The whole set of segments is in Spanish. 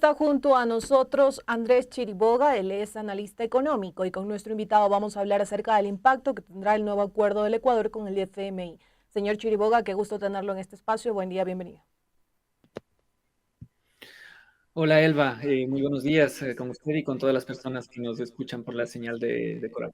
está junto a nosotros Andrés Chiriboga, él es analista económico y con nuestro invitado vamos a hablar acerca del impacto que tendrá el nuevo acuerdo del Ecuador con el FMI. Señor Chiriboga, qué gusto tenerlo en este espacio. Buen día, bienvenido. Hola Elba, muy buenos días con usted y con todas las personas que nos escuchan por la señal de Coral.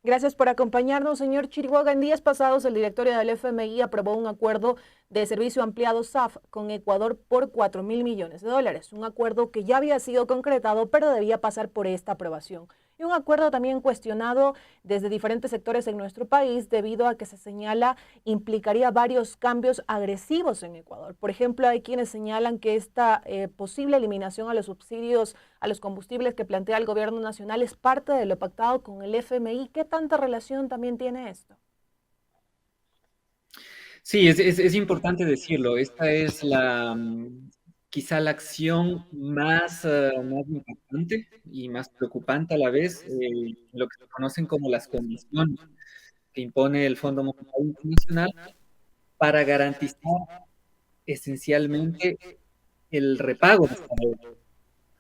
Gracias por acompañarnos, señor Chiriboga. En días pasados, el directorio del FMI aprobó un acuerdo de servicio ampliado SAF con Ecuador por 4.000 millones de dólares. Un acuerdo que ya había sido concretado, pero debía pasar por esta aprobación. Y un acuerdo también cuestionado desde diferentes sectores en nuestro país debido a que se señala implicaría varios cambios agresivos en Ecuador. Por ejemplo, hay quienes señalan que esta posible eliminación a los subsidios a los combustibles que plantea el gobierno nacional es parte de lo pactado con el FMI. ¿Qué tanta relación también tiene esto? Sí, es importante decirlo. Esta es quizá la acción más impactante y más preocupante a la vez, lo que se conocen como las condiciones que impone el Fondo Monetario Internacional para garantizar esencialmente el repago de esta deuda.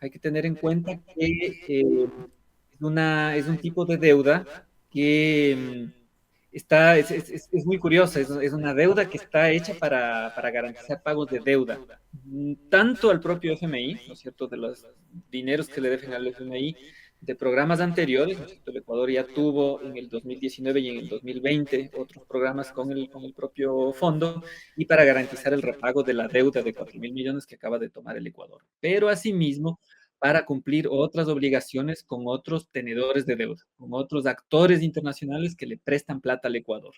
Hay que tener en cuenta que es un tipo de deuda que es muy curiosa, es una deuda que está hecha para garantizar pagos de deuda, tanto al propio FMI, ¿no es cierto?, de los dineros que le dejen al FMI de programas anteriores, ¿no es cierto? El Ecuador ya tuvo en el 2019 y en el 2020 otros programas con el propio fondo y para garantizar el repago de la deuda de 4.000 millones que acaba de tomar el Ecuador. Pero asimismo, para cumplir otras obligaciones con otros tenedores de deuda, con otros actores internacionales que le prestan plata al Ecuador.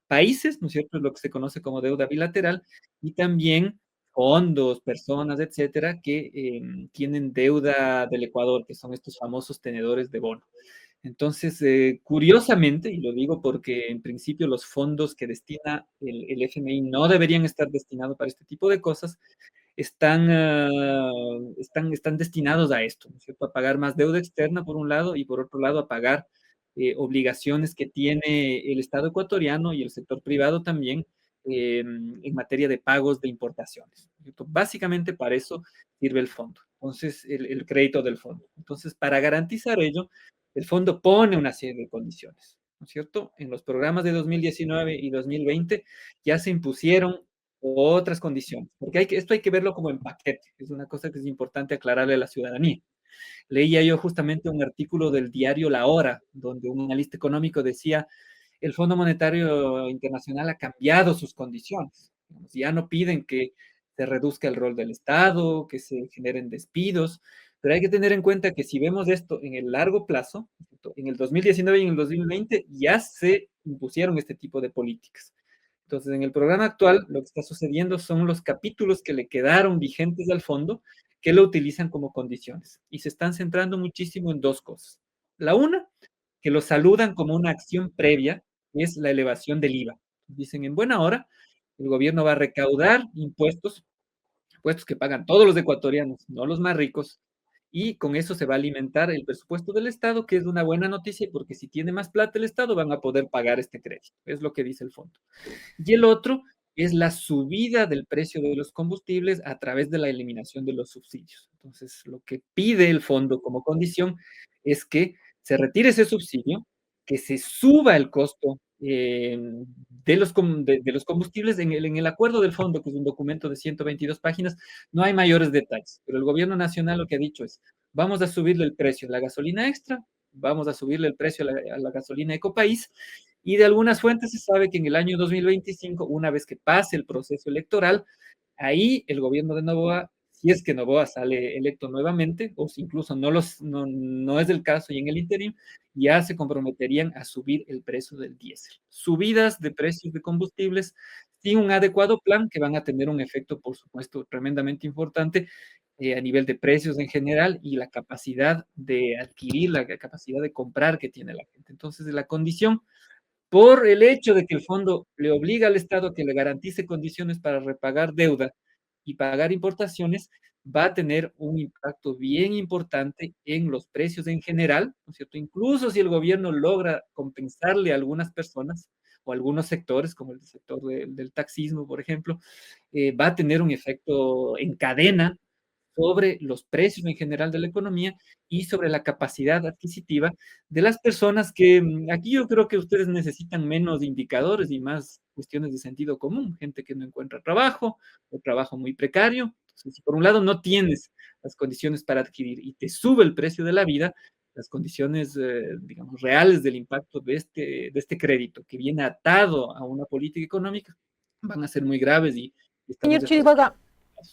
Países, ¿no es cierto?, es lo que se conoce como deuda bilateral, y también fondos, personas, etcétera, que tienen deuda del Ecuador, que son estos famosos tenedores de bono. Entonces, curiosamente, y lo digo porque en principio los fondos que destina el FMI no deberían estar destinados para este tipo de cosas, están destinados a esto, ¿no es cierto? A pagar más deuda externa por un lado y por otro lado a pagar obligaciones que tiene el Estado ecuatoriano y el sector privado también en materia de pagos de importaciones, ¿no es cierto? Básicamente para eso sirve el fondo, entonces el crédito del fondo. Entonces, para garantizar ello, el fondo pone una serie de condiciones, ¿no es cierto? En los programas de 2019 y 2020 ya se impusieron otras condiciones, porque esto hay que verlo como en paquete, es una cosa que es importante aclararle a la ciudadanía. Leía yo justamente un artículo del diario La Hora, donde un analista económico decía, el Fondo Monetario Internacional ha cambiado sus condiciones. Ya no piden que se reduzca el rol del Estado, que se generen despidos, pero hay que tener en cuenta que si vemos esto en el largo plazo, en el 2019 y en el 2020 ya se impusieron este tipo de políticas. Entonces, en el programa actual, lo que está sucediendo son los capítulos que le quedaron vigentes al fondo, que lo utilizan como condiciones. Y se están centrando muchísimo en dos cosas. La una, que lo saludan como una acción previa, que es la elevación del IVA. Dicen, en buena hora, el gobierno va a recaudar impuestos, impuestos que pagan todos los ecuatorianos, no los más ricos, y con eso se va a alimentar el presupuesto del Estado, que es una buena noticia, porque si tiene más plata el Estado, van a poder pagar este crédito. Es lo que dice el fondo. Y el otro es la subida del precio de los combustibles a través de la eliminación de los subsidios. Entonces, lo que pide el fondo como condición es que se retire ese subsidio, que se suba el costo de los combustibles. En el acuerdo del fondo, que es un documento de 122 páginas, no hay mayores detalles, pero el gobierno nacional lo que ha dicho es, vamos a subirle el precio a la gasolina extra, vamos a subirle el precio a la gasolina Ecopaís, y de algunas fuentes se sabe que en el año 2025, una vez que pase el proceso electoral, ahí el gobierno de Noboa, si es que Noboa sale electo nuevamente, o si incluso no es el caso y en el interim, ya se comprometerían a subir el precio del diésel. Subidas de precios de combustibles sin un adecuado plan que van a tener un efecto, por supuesto, tremendamente importante a nivel de precios en general y la capacidad de adquirir, la capacidad de comprar que tiene la gente. Entonces, la condición por el hecho de que el fondo le obliga al Estado a que le garantice condiciones para repagar deuda y pagar importaciones, va a tener un impacto bien importante en los precios en general, ¿no es cierto? Incluso si el gobierno logra compensarle a algunas personas o a algunos sectores, como el sector del taxismo, por ejemplo, va a tener un efecto en cadena sobre los precios en general de la economía y sobre la capacidad adquisitiva de las personas que aquí yo creo que ustedes necesitan menos indicadores y más cuestiones de sentido común, gente que no encuentra trabajo o trabajo muy precario. Entonces, si por un lado no tienes las condiciones para adquirir y te sube el precio de la vida, las condiciones, digamos, reales del impacto de este crédito que viene atado a una política económica van a ser muy graves y estamos Señor desprotegidos. Chiriboga,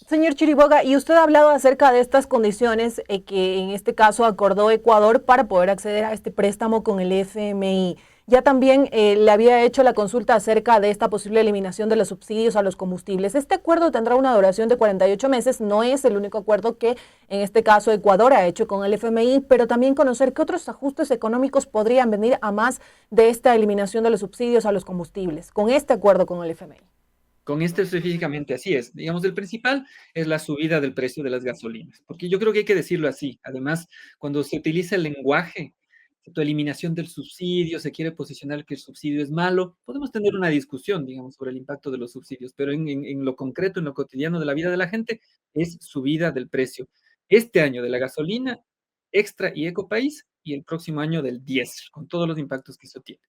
Señor Chiriboga, y usted ha hablado acerca de estas condiciones que en este caso acordó Ecuador para poder acceder a este préstamo con el FMI. Ya también le había hecho la consulta acerca de esta posible eliminación de los subsidios a los combustibles. Este acuerdo tendrá una duración de 48 meses, no es el único acuerdo que en este caso Ecuador ha hecho con el FMI, pero también conocer qué otros ajustes económicos podrían venir a más de esta eliminación de los subsidios a los combustibles con este acuerdo con el FMI. Con este específicamente así es. Digamos, el principal es la subida del precio de las gasolinas, porque yo creo que hay que decirlo así. Además, cuando se utiliza el lenguaje, tu eliminación del subsidio, se quiere posicionar que el subsidio es malo, podemos tener una discusión, digamos, sobre el impacto de los subsidios, pero en lo concreto, en lo cotidiano de la vida de la gente, es subida del precio. Este año de la gasolina, extra y ecopaís, y el próximo año del diésel, con todos los impactos que eso tiene.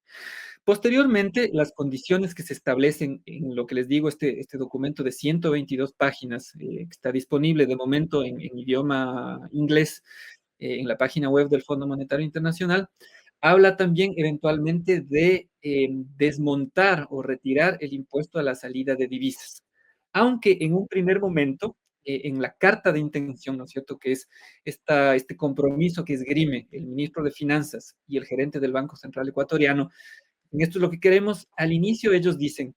Posteriormente, las condiciones que se establecen en lo que les digo, este documento de 122 páginas, que está disponible de momento en idioma inglés en la página web del Fondo Monetario Internacional, habla también eventualmente de desmontar o retirar el impuesto a la salida de divisas. Aunque en un primer momento, en la carta de intención, ¿no es cierto?, que es este compromiso que esgrime el ministro de Finanzas y el gerente del Banco Central Ecuatoriano, en esto es lo que queremos. Al inicio ellos dicen,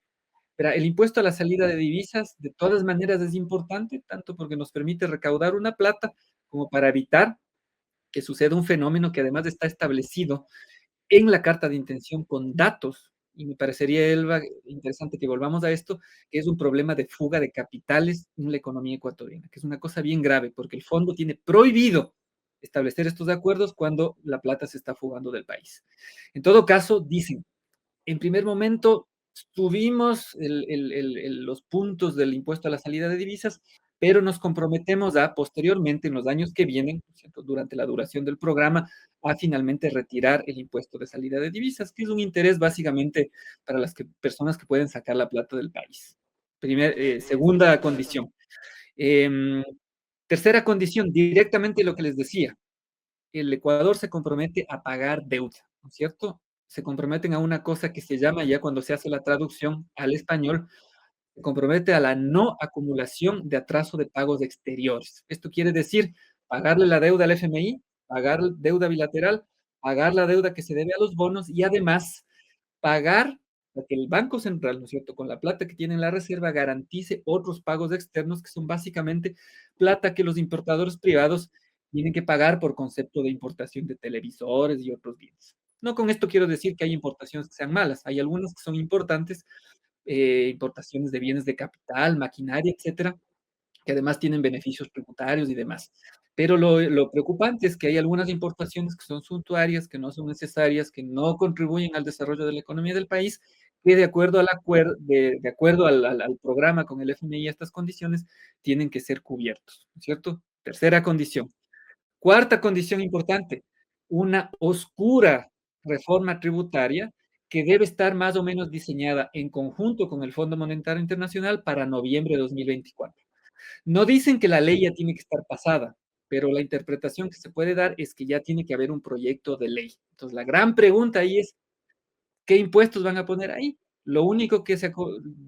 pero el impuesto a la salida de divisas de todas maneras es importante, tanto porque nos permite recaudar una plata como para evitar que suceda un fenómeno que además está establecido en la carta de intención con datos, y me parecería, Elba, interesante que volvamos a esto, que es un problema de fuga de capitales en la economía ecuatoriana, que es una cosa bien grave, porque el fondo tiene prohibido establecer estos acuerdos cuando la plata se está fugando del país. En todo caso, dicen, en primer momento subimos los puntos del impuesto a la salida de divisas, pero nos comprometemos a posteriormente, en los años que vienen, ¿cierto?, durante la duración del programa, a finalmente retirar el impuesto de salida de divisas, que es un interés básicamente para las personas que pueden sacar la plata del país. Segunda condición. Em, Tercera condición, directamente lo que les decía, el Ecuador se compromete a pagar deuda, ¿no es cierto? Se comprometen a una cosa que se llama, ya cuando se hace la traducción al español, se compromete a la no acumulación de atraso de pagos exteriores. Esto quiere decir pagarle la deuda al FMI, pagar deuda bilateral, pagar la deuda que se debe a los bonos y además pagar para que el Banco Central, ¿no es cierto?, con la plata que tiene en la reserva, garantice otros pagos externos que son básicamente plata que los importadores privados tienen que pagar por concepto de importación de televisores y otros bienes. No con esto quiero decir que hay importaciones que sean malas, hay algunas que son importantes, importaciones de bienes de capital, maquinaria, etcétera, que además tienen beneficios tributarios y demás. Pero lo preocupante es que hay algunas importaciones que son suntuarias, que no son necesarias, que no contribuyen al desarrollo de la economía del país, que de acuerdo de acuerdo al programa con el FMI y estas condiciones, tienen que ser cubiertos, ¿no es cierto? Tercera condición. Cuarta condición importante, una oscura reforma tributaria que debe estar más o menos diseñada en conjunto con el Fondo Monetario Internacional para noviembre de 2024. No dicen que la ley ya tiene que estar pasada, pero la interpretación que se puede dar es que ya tiene que haber un proyecto de ley. Entonces, la gran pregunta ahí es, ¿qué impuestos van a poner ahí? Lo único que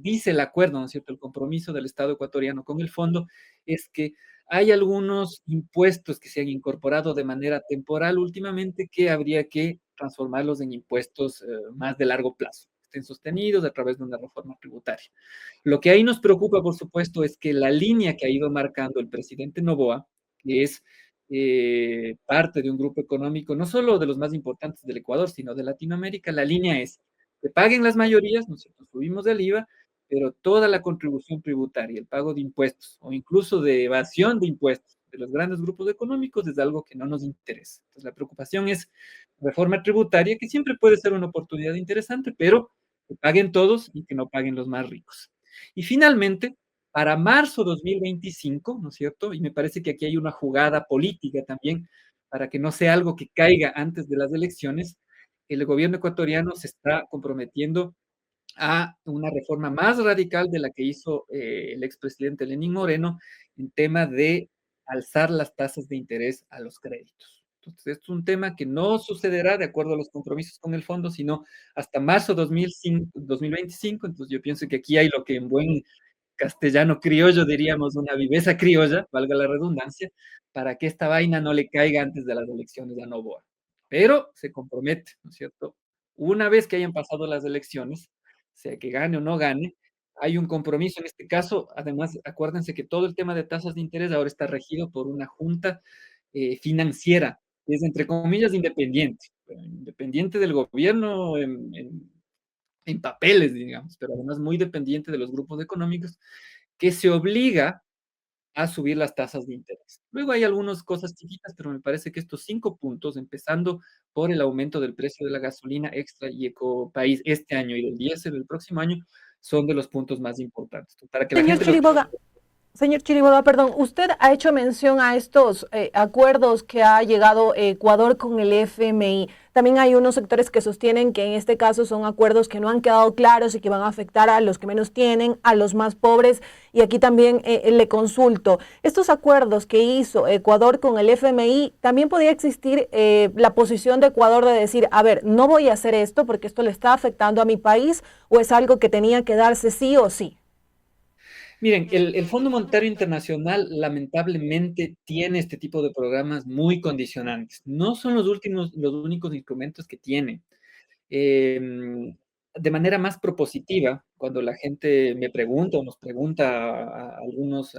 dice el acuerdo, ¿no es cierto?, el compromiso del Estado ecuatoriano con el fondo es que hay algunos impuestos que se han incorporado de manera temporal últimamente que habría que transformarlos en impuestos más de largo plazo, que estén sostenidos a través de una reforma tributaria. Lo que ahí nos preocupa, por supuesto, es que la línea que ha ido marcando el presidente Noboa, que es parte de un grupo económico, no solo de los más importantes del Ecuador, sino de Latinoamérica, la línea es que paguen las mayorías, ¿no es cierto? Subimos el IVA, pero toda la contribución tributaria, el pago de impuestos o incluso de evasión de impuestos de los grandes grupos económicos es algo que no nos interesa. Entonces, la preocupación es reforma tributaria, que siempre puede ser una oportunidad interesante, pero que paguen todos y que no paguen los más ricos. Y finalmente, para marzo 2025, ¿no es cierto? Y me parece que aquí hay una jugada política también para que no sea algo que caiga antes de las elecciones. El gobierno ecuatoriano se está comprometiendo a una reforma más radical de la que hizo el expresidente Lenín Moreno en tema de alzar las tasas de interés a los créditos. Entonces, es un tema que no sucederá de acuerdo a los compromisos con el fondo, sino hasta marzo 2025. Entonces, yo pienso que aquí hay lo que en buen castellano criollo diríamos una viveza criolla, valga la redundancia, para que esta vaina no le caiga antes de las elecciones a Novoa. Pero se compromete, ¿no es cierto? Una vez que hayan pasado las elecciones, sea que gane o no gane, hay un compromiso en este caso. Además, acuérdense que todo el tema de tasas de interés ahora está regido por una junta financiera, que es entre comillas independiente, independiente del gobierno en papeles, digamos, pero además muy dependiente de los grupos económicos, que se obliga a subir las tasas de interés. Luego hay algunas cosas chiquitas, pero me parece que estos 5 puntos, empezando por el aumento del precio de la gasolina extra y ecopaís este año y del diésel el próximo año, son de los puntos más importantes. Para que la Señor gente los... Chiriboga, Señor Chiriboga, perdón, usted ha hecho mención a estos acuerdos que ha llegado Ecuador con el FMI. También hay unos sectores que sostienen que en este caso son acuerdos que no han quedado claros y que van a afectar a los que menos tienen, a los más pobres. Y aquí también le consulto, estos acuerdos que hizo Ecuador con el FMI, ¿también podría existir la posición de Ecuador de decir, a ver, no voy a hacer esto porque esto le está afectando a mi país, o es algo que tenía que darse sí o sí? Miren, el Fondo Monetario Internacional lamentablemente tiene este tipo de programas muy condicionantes. No son los únicos instrumentos que tiene. De manera más propositiva, cuando la gente me pregunta o nos pregunta a algunos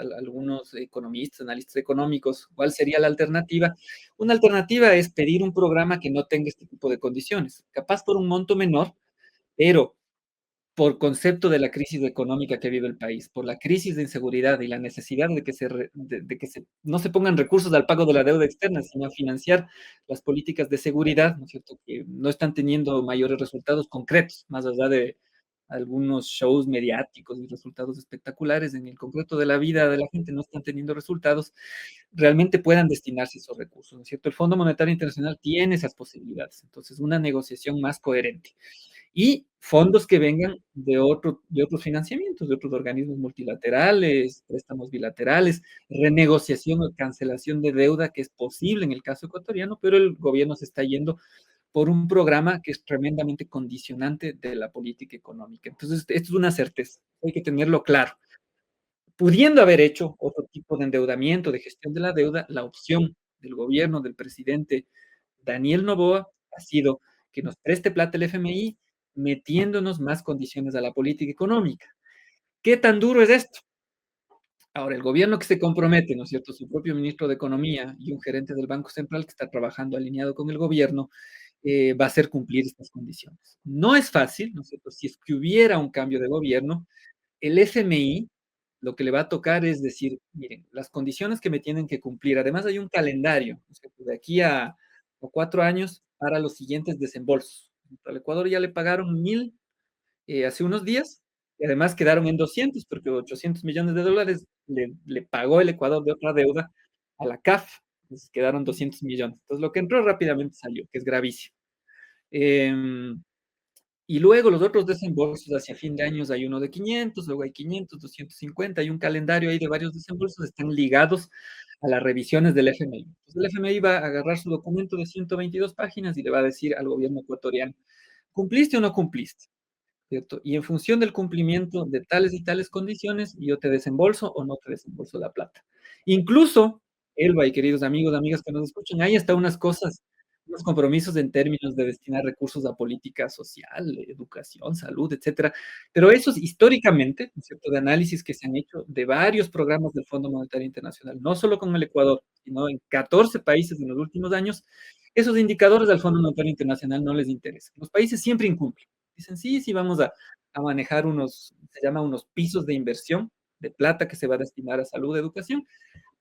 economistas, analistas económicos, cuál sería la alternativa, una alternativa es pedir un programa que no tenga este tipo de condiciones, capaz por un monto menor, pero por concepto de la crisis económica que vive el país, por la crisis de inseguridad y la necesidad de que no se pongan recursos al pago de la deuda externa, sino a financiar las políticas de seguridad, ¿no es cierto?, que no están teniendo mayores resultados concretos, más allá de algunos shows mediáticos y resultados espectaculares, en el concreto de la vida de la gente no están teniendo resultados, realmente puedan destinarse esos recursos, ¿no es cierto? El Fondo Monetario Internacional tiene esas posibilidades, entonces una negociación más coherente y fondos que vengan de otros financiamientos, de otros organismos multilaterales, préstamos bilaterales, renegociación o cancelación de deuda que es posible en el caso ecuatoriano, pero el gobierno se está yendo por un programa que es tremendamente condicionante de la política económica. Entonces, esto es una certeza, hay que tenerlo claro. Pudiendo haber hecho otro tipo de endeudamiento, de gestión de la deuda, la opción del gobierno, del presidente Daniel Noboa, ha sido que nos preste plata el FMI, metiéndonos más condiciones a la política económica. ¿Qué tan duro es esto? Ahora, el gobierno que se compromete, ¿no es cierto?, su propio ministro de Economía y un gerente del Banco Central que está trabajando alineado con el gobierno, va a hacer cumplir estas condiciones. No es fácil, ¿no es cierto? Si es que hubiera un cambio de gobierno, el FMI lo que le va a tocar es decir, miren, las condiciones que me tienen que cumplir, además hay un calendario, ¿no es cierto?, de aquí a 4 años para los siguientes desembolsos. Al Ecuador ya le pagaron 1.000 hace unos días, y además quedaron en 200, porque 800 millones de dólares le pagó el Ecuador de otra deuda a la CAF, entonces quedaron 200 millones. Entonces lo que entró rápidamente salió, que es gravísimo. Y luego los otros desembolsos hacia fin de años hay uno de 500, luego hay 500, 250, hay un calendario ahí de varios desembolsos, están ligados a las revisiones del FMI. Entonces el FMI va a agarrar su documento de 122 páginas y le va a decir al gobierno ecuatoriano, ¿cumpliste o no cumpliste? ¿Cierto? Y en función del cumplimiento de tales y tales condiciones, yo te desembolso o no te desembolso la plata. Incluso, Elba y queridos amigos, amigas que nos escuchan, ahí está unas cosas, unos compromisos en términos de destinar recursos a política social, educación, salud, etcétera. Pero esos históricamente, ¿no es cierto?, de análisis que se han hecho de varios programas del Fondo Monetario Internacional, no solo con el Ecuador, sino en 14 países en los últimos años, esos indicadores del Fondo Monetario Internacional no les interesan. Los países siempre incumplen. Dicen, sí, sí, vamos a manejar se llama unos pisos de inversión de plata que se va a destinar a salud, educación.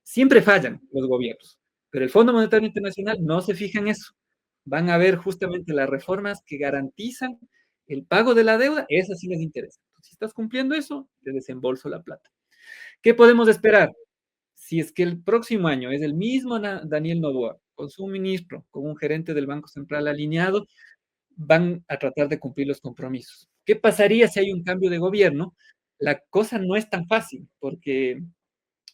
Siempre fallan los gobiernos, pero el Fondo Monetario Internacional no se fija en eso. Van a ver justamente las reformas que garantizan el pago de la deuda, esas sí les interesa. Si estás cumpliendo eso, te desembolso la plata. ¿Qué podemos esperar? Si es que el próximo año es el mismo Daniel Noboa, con su ministro, con un gerente del Banco Central alineado, van a tratar de cumplir los compromisos. ¿Qué pasaría si hay un cambio de gobierno? La cosa no es tan fácil, porque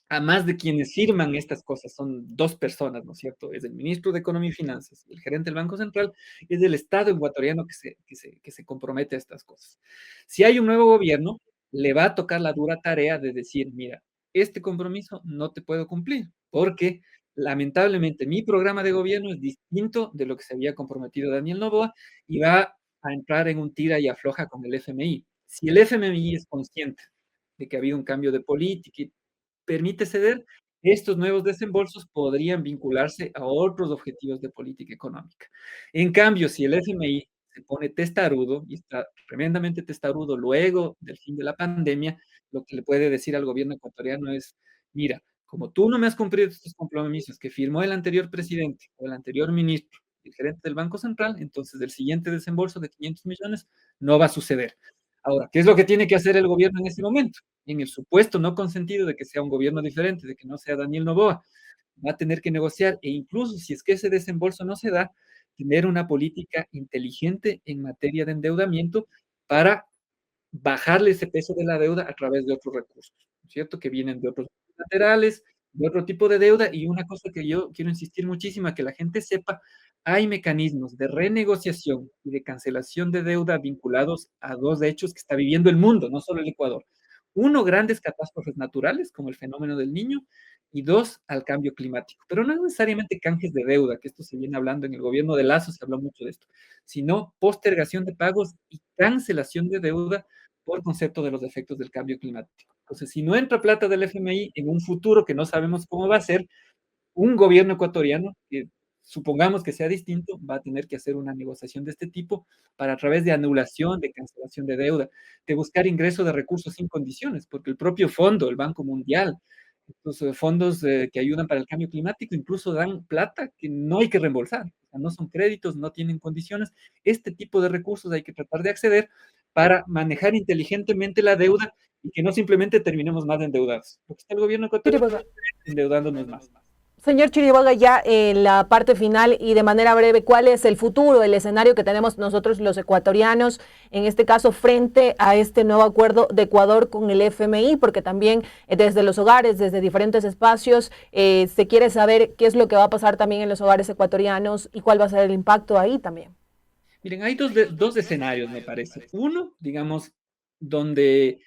además de quienes firman estas cosas, son dos personas, ¿no es cierto? Es el ministro de Economía y Finanzas, el gerente del Banco Central, y es el Estado ecuatoriano que se compromete a estas cosas. Si hay un nuevo gobierno, le va a tocar la dura tarea de decir, mira, este compromiso no te puedo cumplir, porque lamentablemente mi programa de gobierno es distinto de lo que se había comprometido Daniel Noboa y va a entrar en un tira y afloja con el FMI. Si el FMI es consciente de que ha habido un cambio de política y permite ceder, estos nuevos desembolsos podrían vincularse a otros objetivos de política económica. En cambio, si el FMI se pone testarudo, y está tremendamente testarudo luego del fin de la pandemia, lo que le puede decir al gobierno ecuatoriano es, mira, como tú no me has cumplido estos compromisos que firmó el anterior presidente o el anterior ministro, el gerente del Banco Central, entonces el siguiente desembolso de 500 millones no va a suceder. Ahora, ¿qué es lo que tiene que hacer el gobierno en ese momento? En el supuesto no consentido de que sea un gobierno diferente, de que no sea Daniel Noboa, va a tener que negociar e incluso si es que ese desembolso no se da, tener una política inteligente en materia de endeudamiento para bajarle ese peso de la deuda a través de otros recursos, ¿cierto? Que vienen de otros laterales, de otro tipo de deuda. Y una cosa que yo quiero insistir muchísimo, a que la gente sepa, hay mecanismos de renegociación y de cancelación de deuda vinculados a dos hechos que está viviendo el mundo, no solo el Ecuador. Uno, grandes catástrofes naturales, como el fenómeno del Niño, y dos, al cambio climático. Pero no necesariamente canjes de deuda, que esto se viene hablando en el gobierno de Lazo, se habló mucho de esto, sino postergación de pagos y cancelación de deuda por concepto de los efectos del cambio climático. Entonces, si no entra plata del FMI en un futuro que no sabemos cómo va a ser, un gobierno ecuatoriano, que supongamos que sea distinto, va a tener que hacer una negociación de este tipo para a través de anulación, de cancelación de deuda, de buscar ingreso de recursos sin condiciones, porque el propio fondo, el Banco Mundial, estos fondos que ayudan para el cambio climático, incluso dan plata que no hay que reembolsar, o sea, no son créditos, no tienen condiciones. Este tipo de recursos hay que tratar de acceder para manejar inteligentemente la deuda y que no simplemente terminemos más endeudados, porque está el gobierno ecuatoriano endeudándonos más. Señor Chiriboga, ya en la parte final y de manera breve, ¿cuál es el futuro, el escenario que tenemos nosotros los ecuatorianos, en este caso frente a este nuevo acuerdo de Ecuador con el FMI? Porque también desde los hogares, desde diferentes espacios, se quiere saber qué es lo que va a pasar también en los hogares ecuatorianos y cuál va a ser el impacto ahí también. Miren, hay dos escenarios, me parece. Uno, digamos, donde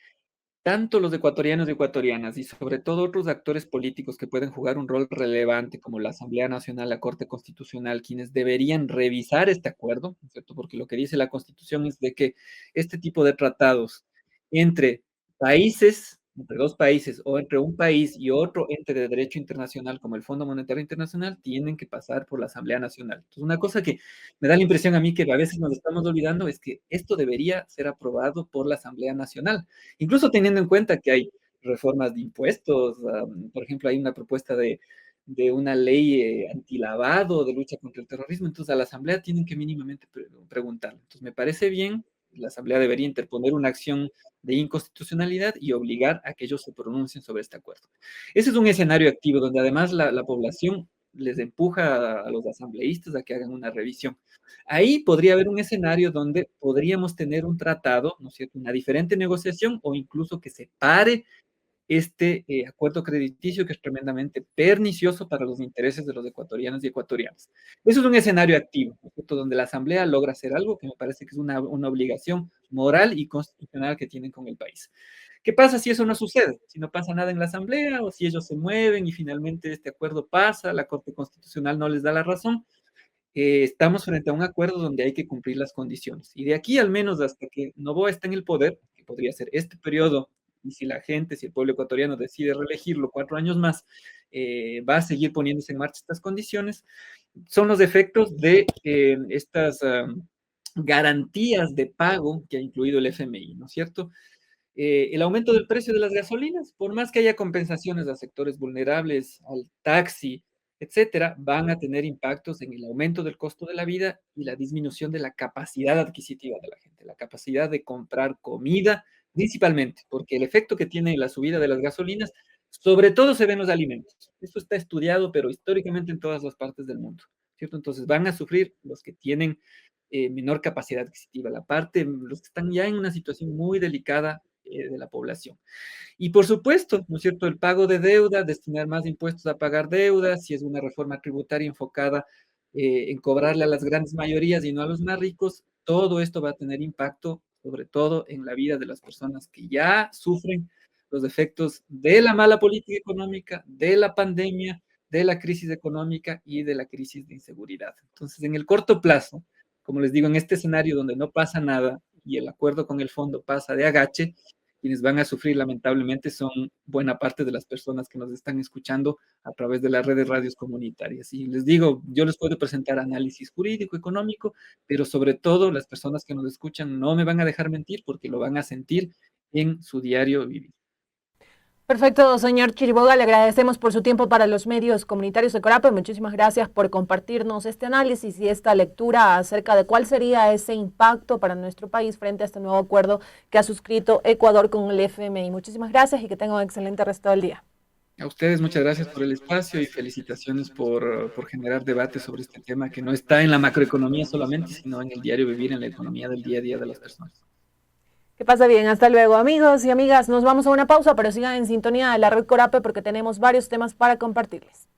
tanto los ecuatorianos y ecuatorianas, y sobre todo otros actores políticos que pueden jugar un rol relevante, como la Asamblea Nacional, la Corte Constitucional, quienes deberían revisar este acuerdo, ¿no es cierto? Porque lo que dice la Constitución es de que este tipo de tratados entre países, entre dos países, o entre un país y otro ente de derecho internacional, como el Fondo Monetario Internacional, tienen que pasar por la Asamblea Nacional. Entonces, una cosa que me da la impresión a mí que a veces nos estamos olvidando es que esto debería ser aprobado por la Asamblea Nacional, incluso teniendo en cuenta que hay reformas de impuestos, por ejemplo, hay una propuesta de una ley antilavado, de lucha contra el terrorismo, entonces a la Asamblea tienen que mínimamente preguntar. Entonces me parece bien, la Asamblea debería interponer una acción de inconstitucionalidad y obligar a que ellos se pronuncien sobre este acuerdo. Ese es un escenario activo donde además la población les empuja a los asambleístas a que hagan una revisión. Ahí podría haber un escenario donde podríamos tener un tratado, ¿no es cierto?, una diferente negociación o incluso que se pare este acuerdo crediticio que es tremendamente pernicioso para los intereses de los ecuatorianos y ecuatorianas. Eso es un escenario activo, ¿no es cierto?, donde la Asamblea logra hacer algo que me parece que es una obligación moral y constitucional que tienen con el país. ¿Qué pasa si eso no sucede? Si no pasa nada en la Asamblea o si ellos se mueven y finalmente este acuerdo pasa, la Corte Constitucional no les da la razón, estamos frente a un acuerdo donde hay que cumplir las condiciones. Y de aquí al menos hasta que Noboa esté en el poder, que podría ser este periodo, y si la gente, si el pueblo ecuatoriano decide reelegirlo 4 años más, va a seguir poniéndose en marcha estas condiciones, son los efectos de estas garantías de pago que ha incluido el FMI, ¿no es cierto? El aumento del precio de las gasolinas, por más que haya compensaciones a sectores vulnerables, al taxi, etcétera, van a tener impactos en el aumento del costo de la vida y la disminución de la capacidad adquisitiva de la gente, la capacidad de comprar comida principalmente, porque el efecto que tiene la subida de las gasolinas, sobre todo se ve en los alimentos. Esto está estudiado, pero históricamente en todas las partes del mundo, ¿cierto? Entonces van a sufrir los que tienen menor capacidad adquisitiva, la parte, los que están ya en una situación muy delicada de la población. Y por supuesto, ¿no es cierto?, el pago de deuda, destinar más impuestos a pagar deudas, si es una reforma tributaria enfocada en cobrarle a las grandes mayorías y no a los más ricos, todo esto va a tener impacto, sobre todo en la vida de las personas que ya sufren los efectos de la mala política económica, de la pandemia, de la crisis económica y de la crisis de inseguridad. Entonces, en el corto plazo, como les digo, en este escenario donde no pasa nada y el acuerdo con el fondo pasa de agache, quienes van a sufrir lamentablemente son buena parte de las personas que nos están escuchando a través de las redes radios comunitarias. Y les digo, yo les puedo presentar análisis jurídico, económico, pero sobre todo las personas que nos escuchan no me van a dejar mentir porque lo van a sentir en su diario vivir. Perfecto, señor Chiriboga, le agradecemos por su tiempo para los medios comunitarios de Corape. Muchísimas gracias por compartirnos este análisis y esta lectura acerca de cuál sería ese impacto para nuestro país frente a este nuevo acuerdo que ha suscrito Ecuador con el FMI. Muchísimas gracias y que tenga un excelente resto del día. A ustedes muchas gracias por el espacio y felicitaciones por generar debate sobre este tema que no está en la macroeconomía solamente, sino en el diario vivir, en la economía del día a día de las personas. Que pase bien, hasta luego amigos y amigas. Nos vamos a una pausa, pero sigan en sintonía de la red Corape porque tenemos varios temas para compartirles.